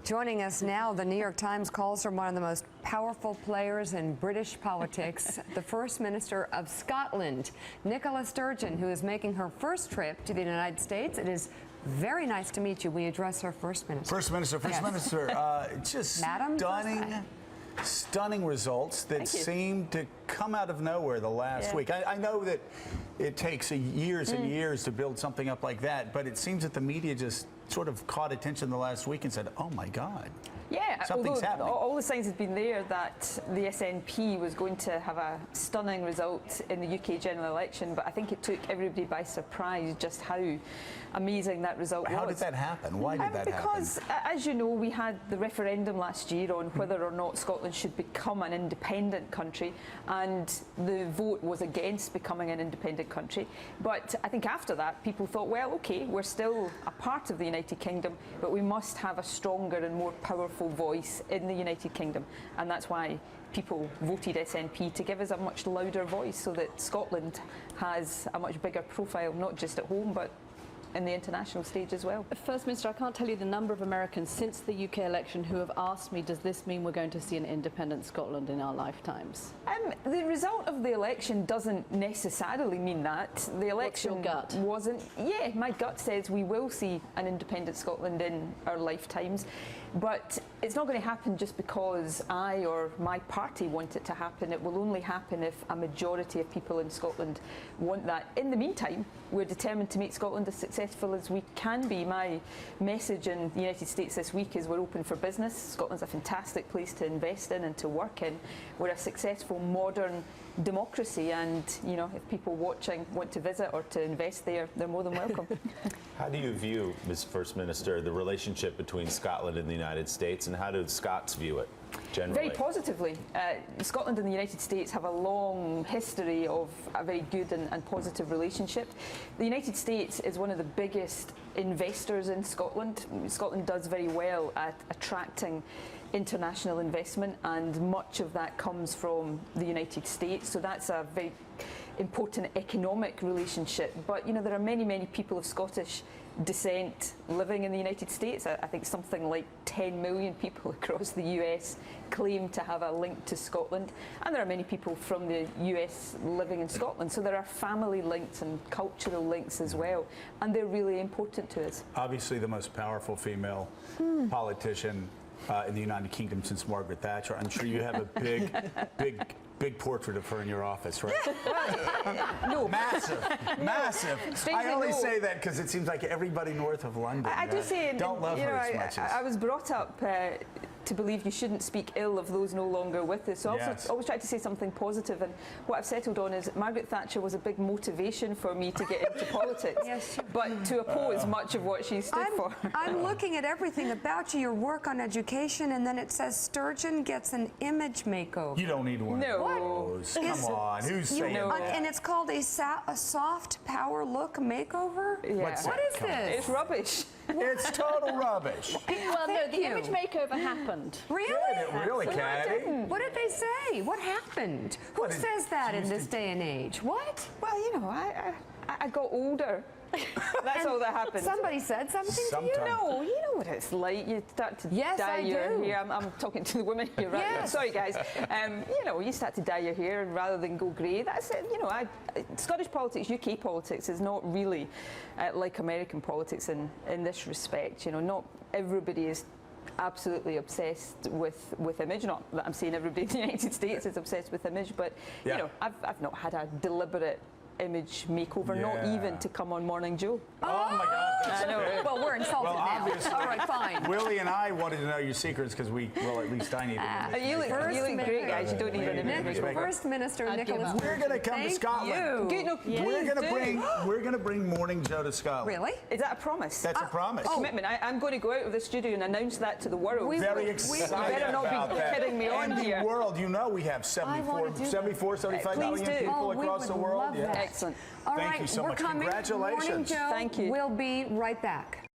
Joining us now, the New York Times calls her one of the most powerful players in British politics, the First Minister of Scotland, Nicola Sturgeon, who is making her first trip to the United States. It is very nice to meet you. We address our First Minister. First Minister, just Madam stunning results that seem to come out of nowhere the last week. I know that it takes years and years to build something up like that, but it seems that the media just sort of caught attention the last week and said, oh my God. Yeah, something's happening. All the signs had been there that the SNP was going to have a stunning result in the UK general election, but I think it took everybody by surprise just how amazing that result was. How did that happen? Why did that because, happen? Because, as you know, we had the referendum last year on whether or not Scotland should become an independent country, and the vote was against becoming an independent country. But I think after that, people thought, well, OK, we're still a part of the United Kingdom, but we must have a stronger and more powerful voice in the United Kingdom, and that's why people voted SNP to give us a much louder voice so that Scotland has a much bigger profile, not just at home but in the international stage as well. First Minister, I can't tell you the number of Americans since the UK election who have asked me, does this mean we're going to see an independent Scotland in our lifetimes? The result of the election doesn't necessarily mean that. The election What's your gut? wasn't. Yeah, my gut says we will see an independent Scotland in our lifetimes, but it's not going to happen just because I or my party want it to happen. It will only happen if a majority of people in Scotland want that. In the meantime, we're determined to make Scotland as successful as we can be. My message in the United States this week is we're open for business. Scotland's a fantastic place to invest in and to work in. We're a successful modern democracy, and if people watching want to visit or to invest there, they're more than welcome. How do you view, Ms. First Minister, the relationship between Scotland and the United States, and how do Scots view it generally? Very positively. Scotland and the United States have a long history of a very good and positive relationship. The United States is one of the biggest investors in Scotland. Scotland does very well at attracting international investment, and much of that comes from the United States, so that's a very important economic relationship. But there are many people of Scottish descent living in the United States. I think something like 10 million people across the US claim to have a link to Scotland, and there are many people from the US living in Scotland, so there are family links and cultural links as well, and they're really important to us. Obviously the most powerful female politician in the United Kingdom since Margaret Thatcher. I'm sure you have a big portrait of her in your office, right? No. Massive. I only say that because it seems like everybody north of London I do say, don't love her as much as... I was brought up to believe you shouldn't speak ill of those no longer with us. So I always try to say something positive, and what I've settled on is Margaret Thatcher was a big motivation for me to get into politics, but to oppose much of what she stood for. I'm looking at everything about you, your work on education, and then it says Sturgeon gets an image makeover. You don't need one of those. Come on, who's saying that? And it's called a soft power look makeover? Yeah. What is this? It's rubbish. It's total rubbish. Well, no, the image makeover happened. Really? Did it really, Caddy? What did they say? What happened? Who says that in this day and age? What? Well, I got older. That's all that happened. Somebody said something to you? No, you know what it's like. You start to dye your hair. I'm talking to the women here right now. Sorry, guys. You start to dye your hair, and rather than go grey. That's it. Scottish politics, UK politics is not really like American politics in this respect. Not everybody is absolutely obsessed with image. Not that I'm saying everybody in the United States is obsessed with image, but I've not had a deliberate image makeover, not even to come on Morning Joe. Oh my God. I know. Well, we're insulted now. Obviously. All right, fine. Willie and I wanted to know your secrets because at least I need to know. You look great, guys. You don't need an image makeover. First Minister Nicola Sturgeon. We're going to come to Scotland. We're going to bring Morning Joe to Scotland. Really? Is that a promise? That's a promise. Commitment. I'm going to go out of the studio and announce that to the world. Very excited. You better not be kidding me on here. And the world, we have 74, 75 million people across the world. Excellent. All right, Thank you so much. Coming. Congratulations. Morning Joe. Thank you. We'll be right back.